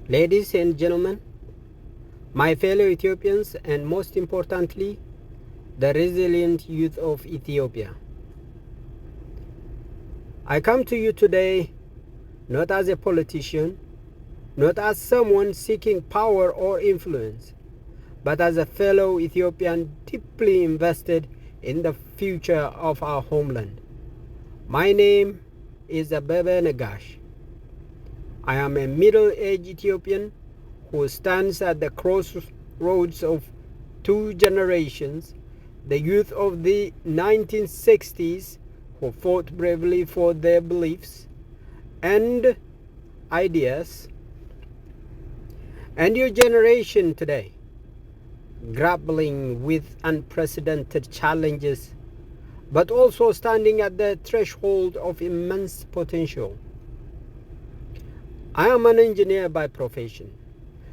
Ladies and gentlemen, my fellow Ethiopians, and most importantly, the resilient youth of Ethiopia, I come to you today not as a politician, not as someone seeking power or influence, but as a fellow Ethiopian deeply invested in the future of our homeland. My name is Abebe Nagash. I am a middle-aged Ethiopian who stands at the crossroads of two generations, the youth of the 1960s who fought bravely for their beliefs and ideas, and your generation today, grappling with unprecedented challenges, but also standing at the threshold of immense potential. I am an engineer by profession,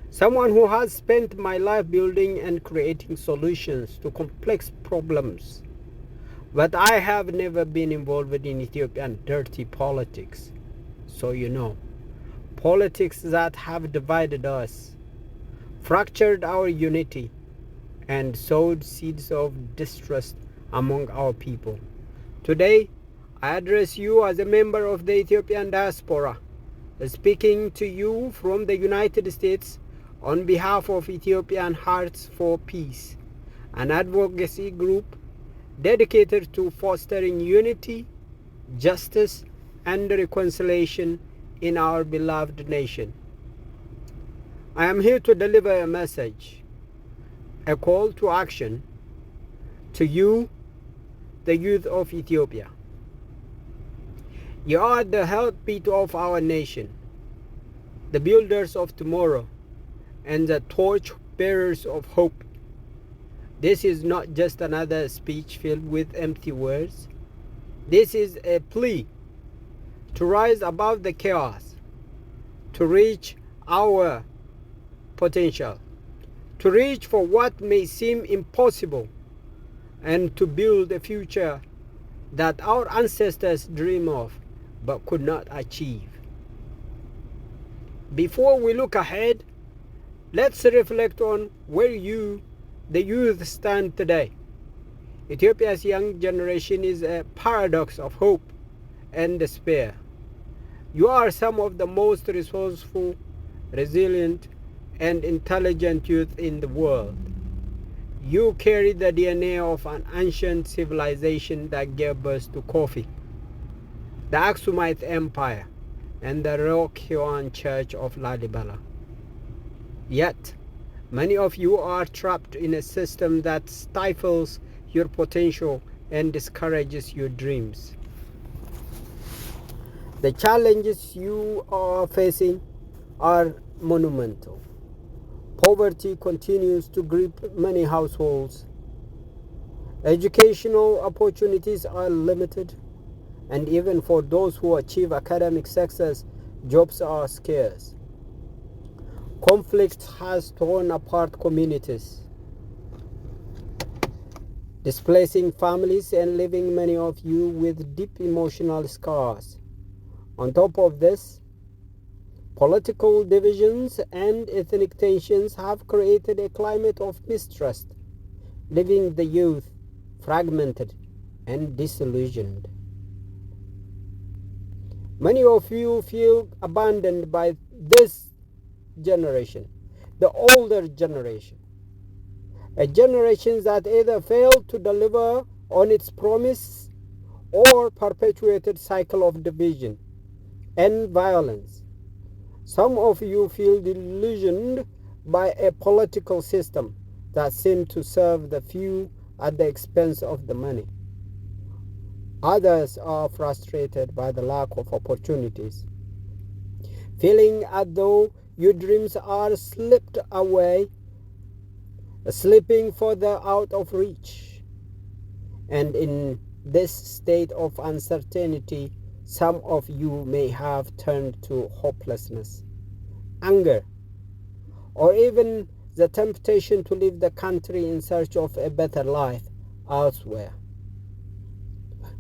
someone who has spent my life building and creating solutions to complex problems. But I have never been involved in Ethiopian dirty politics. So you know, politics that have divided us, fractured our unity, and sowed seeds of distrust among our people. Today, I address you as a member of the Ethiopian diaspora, speaking to you from the United States on behalf of Ethiopian Hearts for Peace, an advocacy group dedicated to fostering unity, justice, and reconciliation in our beloved nation. I am here to deliver a message, a call to action to you, the youth of Ethiopia. You are the heartbeat of our nation, the builders of tomorrow, and the torch bearers of hope. This is not just another speech filled with empty words. This is a plea to rise above the chaos, to reach our potential, to reach for what may seem impossible, and to build a future that our ancestors dream of but could not achieve. Before we look ahead, let's reflect on where you, the youth, stand today. Ethiopia's young generation is a paradox of hope and despair. You are some of the most resourceful, resilient, and intelligent youth in the world. You carry the DNA of an ancient civilization that gave birth to coffee, the Axumite Empire, and the rock-hewn church of Lalibela. Yet, many of you are trapped in a system that stifles your potential and discourages your dreams. The challenges you are facing are monumental. Poverty continues to grip many households. Educational opportunities are limited, and even for those who achieve academic success, jobs are scarce. Conflict has torn apart communities, displacing families and leaving many of you with deep emotional scars. On top of this, political divisions and ethnic tensions have created a climate of mistrust, leaving the youth fragmented and disillusioned. Many of you feel abandoned by this generation, the older generation, a generation that either failed to deliver on its promise or perpetuated cycle of division and violence. Some of you feel disillusioned by a political system that seems to serve the few at the expense of the many. Others are frustrated by the lack of opportunities, feeling as though your dreams are slipped away, slipping further out of reach. And in this state of uncertainty, some of you may have turned to hopelessness, anger, or even the temptation to leave the country in search of a better life elsewhere.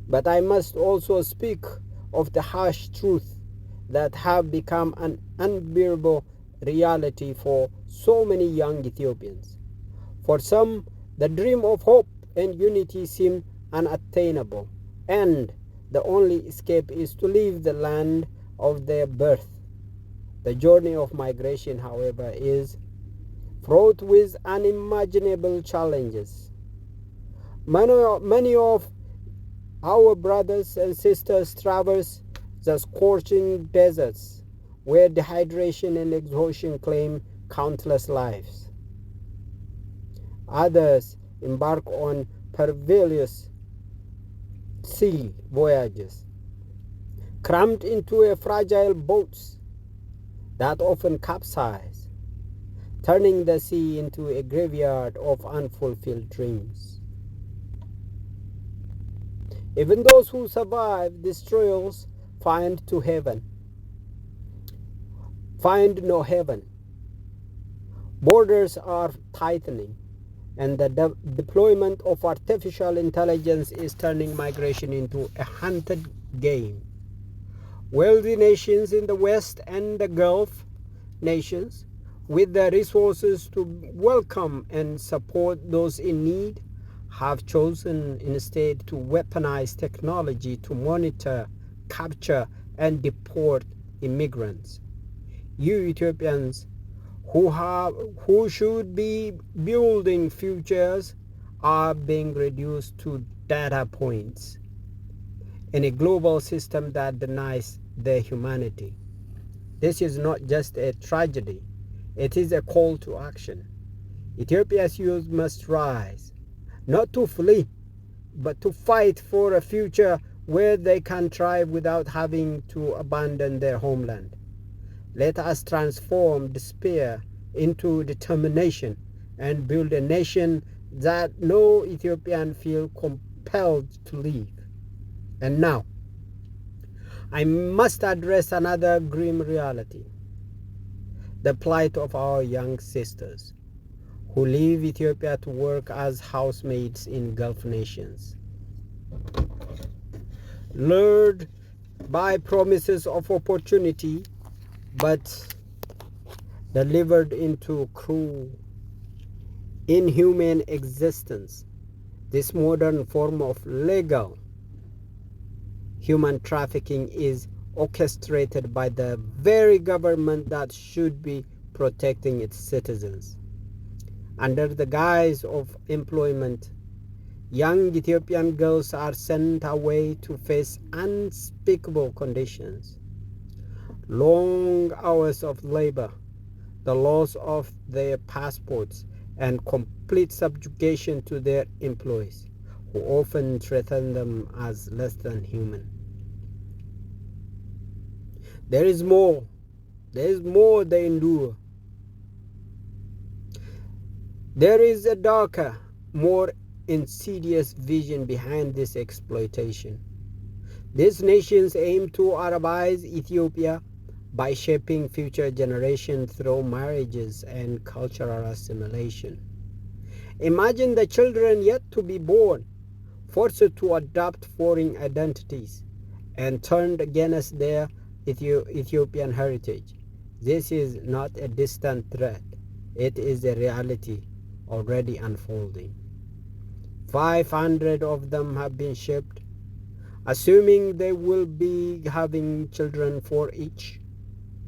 But I must also speak of the harsh truth that have become an unbearable reality for so many young Ethiopians. For some, the dream of hope and unity seems unattainable, and the only escape is to leave the land of their birth. The journey of migration, however, is fraught with unimaginable challenges. Many of our brothers and sisters traverse the scorching deserts, where dehydration and exhaustion claim countless lives. Others embark on perilous sea voyages, crammed into a fragile boats that often capsize, turning the sea into a graveyard of unfulfilled dreams. Even those who survive these trials find no heaven. Borders are tightening, and the deployment of artificial intelligence is turning migration into a hunted game. Wealthy nations in the West and the Gulf nations, with the resources to welcome and support those in need, have chosen instead to weaponize technology to monitor, capture, and deport immigrants. You Ethiopians who should be building futures are being reduced to data points in a global system that denies their humanity. This is not just a tragedy, it is a call to action. Ethiopia's youth must rise, not to flee, but to fight for a future where they can thrive without having to abandon their homeland. Let us transform despair into determination and build a nation that no Ethiopian feel compelled to leave. And now, I must address another grim reality: the plight of our young sisters who leave Ethiopia to work as housemaids in Gulf nations. Lured by promises of opportunity, but delivered into cruel, inhuman existence, this modern form of legal human trafficking is orchestrated by the very government that should be protecting its citizens. Under the guise of employment, young Ethiopian girls are sent away to face unspeakable conditions: long hours of labor, the loss of their passports, and complete subjugation to their employees, who often threaten them as less than human. There is more they endure. There is a darker, more insidious vision behind this exploitation. These nations aim to Arabize Ethiopia by shaping future generations through marriages and cultural assimilation. Imagine the children yet to be born, forced to adopt foreign identities and turned against their Ethiopian heritage. This is not a distant threat. It is a reality already unfolding. 500 of them have been shipped, assuming they will be having children for each.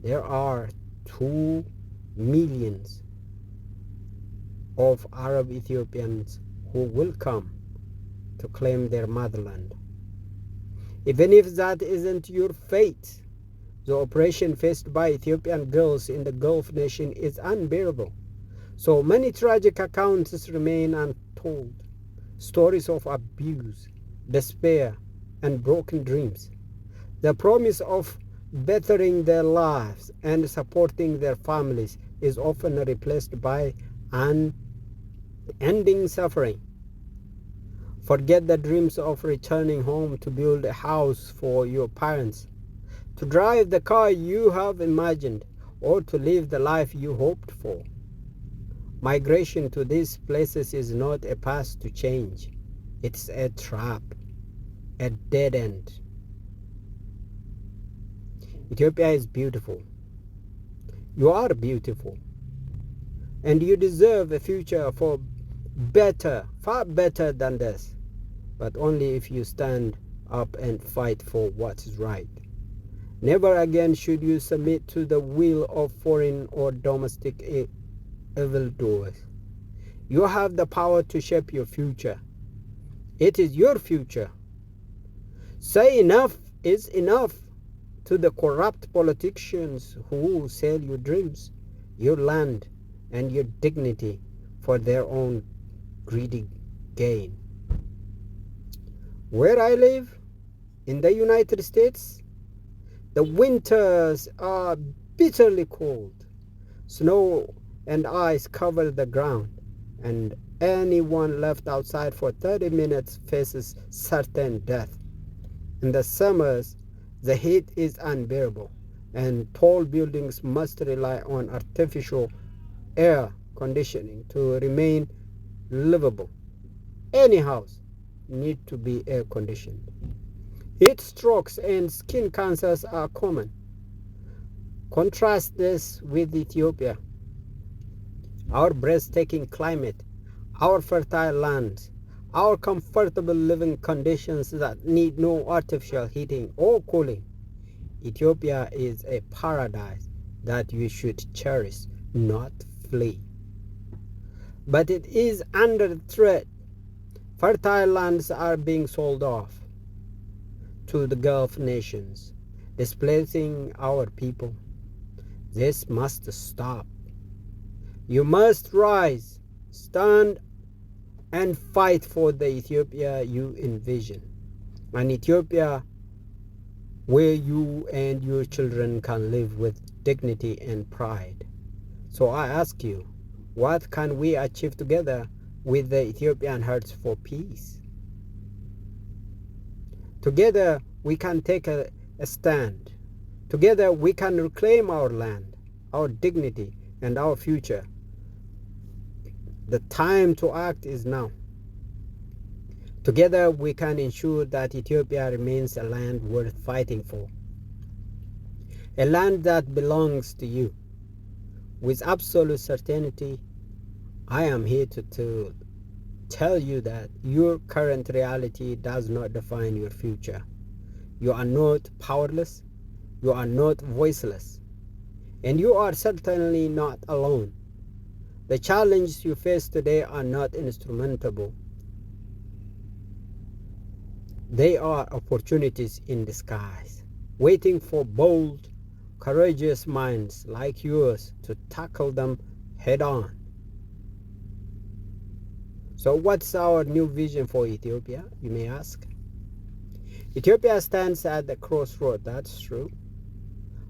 There are 2 million of Arab Ethiopians who will come to claim their motherland. Even if that isn't your fate, the oppression faced by Ethiopian girls in the Gulf nation is unbearable. So many tragic accounts remain untold. Stories of abuse, despair, and broken dreams. The promise of bettering their lives and supporting their families is often replaced by unending suffering. Forget the dreams of returning home to build a house for your parents, to drive the car you have imagined, or to live the life you hoped for. Migration to these places is not a path to change. It's a trap, a dead end. Ethiopia is beautiful. You are beautiful, and you deserve a future for better, far better than this, but only if you stand up and fight for what is right. Never again should you submit to the will of foreign or domestic evildoers. You have the power to shape your future. It is your future. Say enough is enough to the corrupt politicians who sell your dreams, your land, and your dignity for their own greedy gain. Where I live, in the United States, the winters are bitterly cold. Snow and ice cover the ground, and anyone left outside for 30 minutes faces certain death. In the summers, the heat is unbearable, and tall buildings must rely on artificial air conditioning to remain livable. Any house needs to be air conditioned. Heat strokes and skin cancers are common. Contrast this with Ethiopia. Our breathtaking climate, our fertile lands, our comfortable living conditions that need no artificial heating or cooling. Ethiopia is a paradise that you should cherish, not flee. But it is under threat. Fertile lands are being sold off to the Gulf nations, displacing our people. This must stop. You must rise, stand, and fight for the Ethiopia you envision, an Ethiopia where you and your children can live with dignity and pride. So I ask you, what can we achieve together with the Ethiopian Hearts for Peace? Together we can take a stand. Together we can reclaim our land, our dignity, and our future. The time to act is now. Together we can ensure that Ethiopia remains a land worth fighting for, a land that belongs to you. With absolute certainty, I am here to tell you that your current reality does not define your future. You are not powerless, you are not voiceless, and you are certainly not alone. The challenges you face today are not insurmountable. They are opportunities in disguise, waiting for bold, courageous minds like yours to tackle them head on. So what's our new vision for Ethiopia, you may ask? Ethiopia stands at the crossroad, that's true.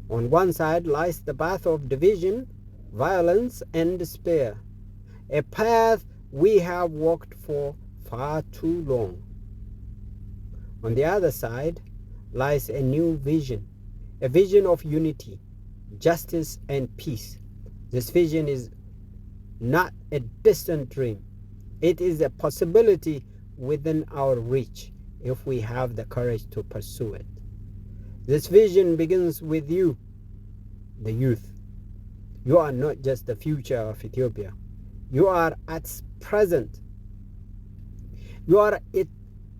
On one side lies the path of division, violence, and despair, a path we have walked for far too long. On the other side lies a new vision, a vision of unity, justice, and peace. This vision is not a distant dream. It is a possibility within our reach if we have the courage to pursue it. This vision begins with you, the youth. You are not just the future of Ethiopia. You are its present. You are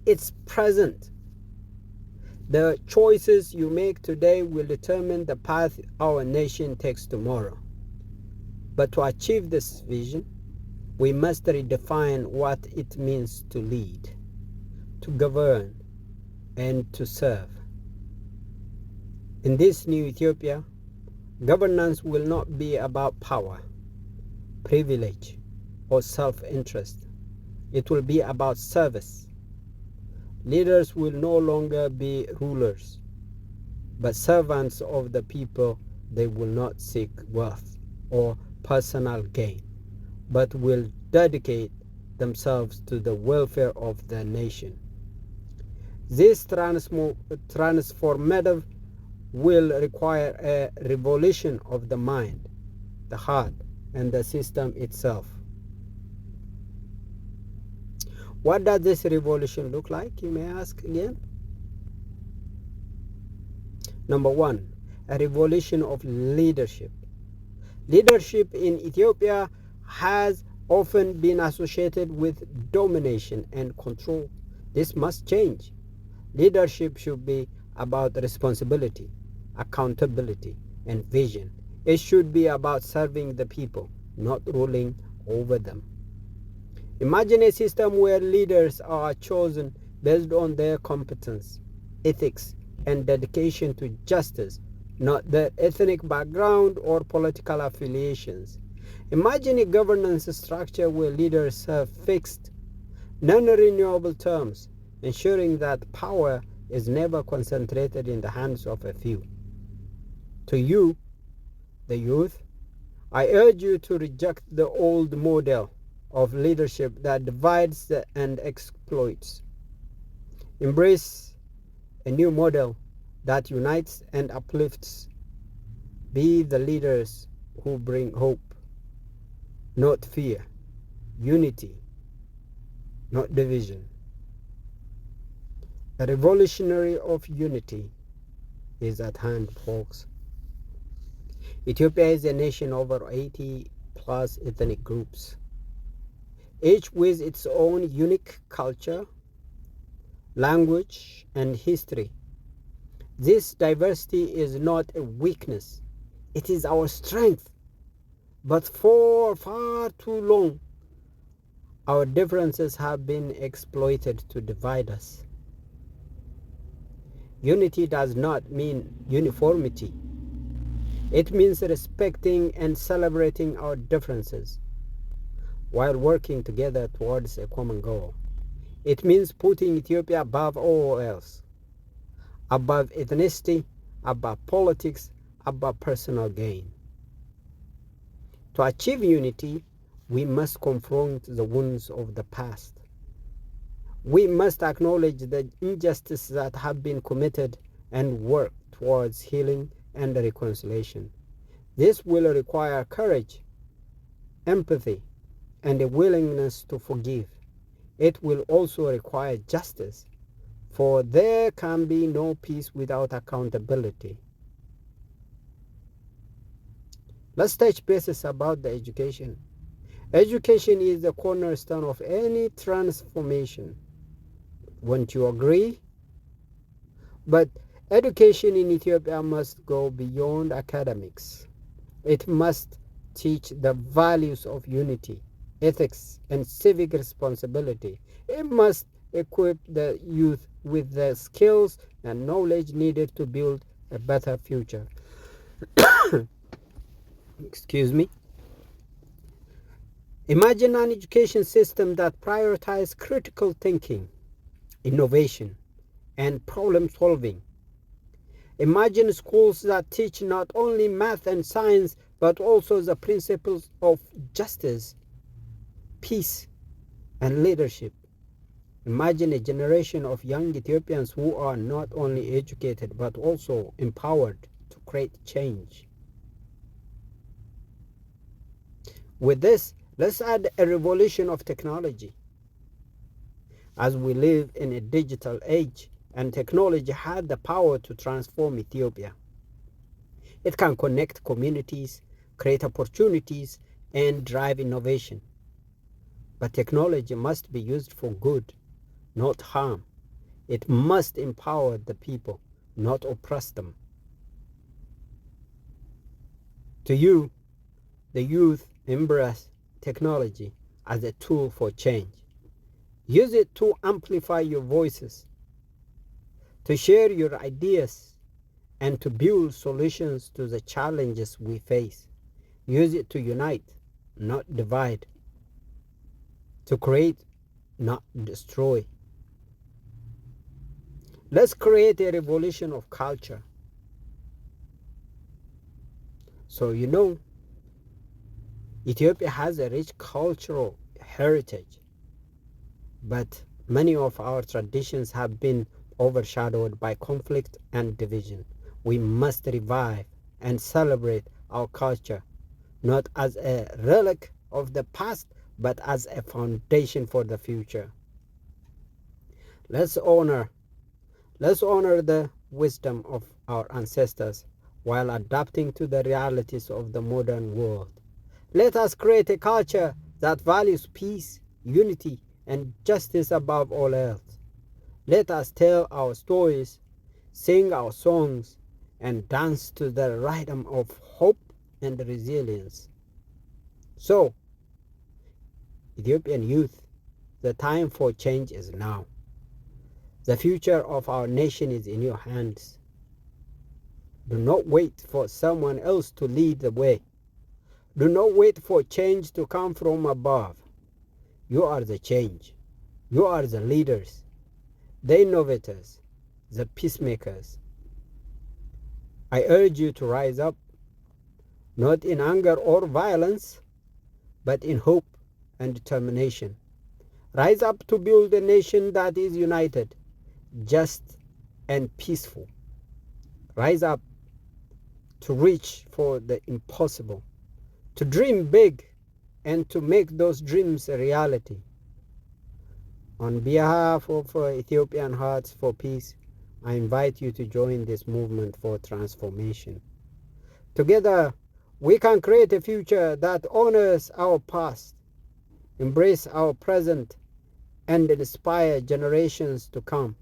its present. The choices you make today will determine the path our nation takes tomorrow. But to achieve this vision, we must redefine what it means to lead, to govern, and to serve. In this new Ethiopia, governance will not be about power, privilege, or self-interest. It will be about service. Leaders will no longer be rulers, but servants of the people. They will not seek wealth or personal gain, but will dedicate themselves to the welfare of the nation. This transformative will require a revolution of the mind, the heart, and the system itself. What does this revolution look like, you may ask again? Number one, a revolution of leadership. Leadership in Ethiopia has often been associated with domination and control. This must change. Leadership should be about responsibility, accountability, and vision. It should be about serving the people, not ruling over them. Imagine a system where leaders are chosen based on their competence, ethics, and dedication to justice, not their ethnic background or political affiliations. Imagine a governance structure where leaders serve fixed, non-renewable terms, ensuring that power is never concentrated in the hands of a few. To you, the youth, I urge you to reject the old model of leadership that divides and exploits. Embrace a new model that unites and uplifts. Be the leaders who bring hope, not fear, unity, not division. A revolutionary of unity is at hand, folks. Ethiopia is a nation of over 80 plus ethnic groups, each with its own unique culture, language, and history. This diversity is not a weakness, it is our strength. But for far too long, our differences have been exploited to divide us. Unity does not mean uniformity. It means respecting and celebrating our differences while working together towards a common goal. It means putting Ethiopia above all else, above ethnicity, above politics, above personal gain. To achieve unity, we must confront the wounds of the past. We must acknowledge the injustices that have been committed and work towards healing and reconciliation. This will require courage, empathy, and a willingness to forgive. It will also require justice, for there can be no peace without accountability. Let's touch bases about the education. Education is the cornerstone of any transformation. Won't you agree? But education in Ethiopia must go beyond academics. It must teach the values of unity, ethics, and civic responsibility. It must equip the youth with the skills and knowledge needed to build a better future. Excuse me. Imagine an education system that prioritizes critical thinking, innovation, and problem solving. Imagine schools that teach not only math and science, but also the principles of justice, peace, and leadership. Imagine a generation of young Ethiopians who are not only educated, but also empowered to create change. With this, let's add a revolution of technology. As we live in a digital age, and technology had the power to transform Ethiopia. It can connect communities, create opportunities, and drive innovation. But technology must be used for good, not harm. It must empower the people, not oppress them. To you, the youth, embrace technology as a tool for change. Use it to amplify your voices, to share your ideas, and to build solutions to the challenges we face. Use it to unite, not divide, to create, not destroy. Let's create a revolution of culture. So Ethiopia has a rich cultural heritage, but many of our traditions have been overshadowed by conflict and division. We must revive and celebrate our culture, not as a relic of the past, but as a foundation for the future. Let's honor the wisdom of our ancestors while adapting to the realities of the modern world. Let us create a culture that values peace, unity, and justice above all else. Let us tell our stories, sing our songs, and dance to the rhythm of hope and resilience. So, Ethiopian youth, the time for change is now. The future of our nation is in your hands. Do not wait for someone else to lead the way. Do not wait for change to come from above. You are the change. You are the leaders, the innovators, the peacemakers. I urge you to rise up, not in anger or violence, but in hope and determination. Rise up to build a nation that is united, just, and peaceful. Rise up to reach for the impossible, to dream big, and to make those dreams a reality. On behalf of Ethiopian Hearts for Peace, I invite you to join this movement for transformation. Together, we can create a future that honors our past, embrace our present, and inspire generations to come.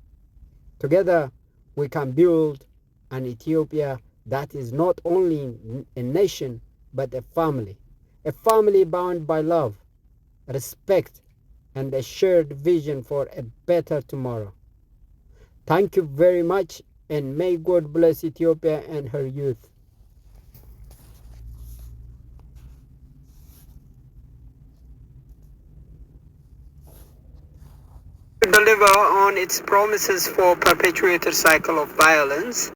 Together, we can build an Ethiopia that is not only a nation, but a family bound by love, respect, and a shared vision for a better tomorrow. Thank you very much, and may God bless Ethiopia and her youth. To deliver on its promises for perpetuated cycle of violence,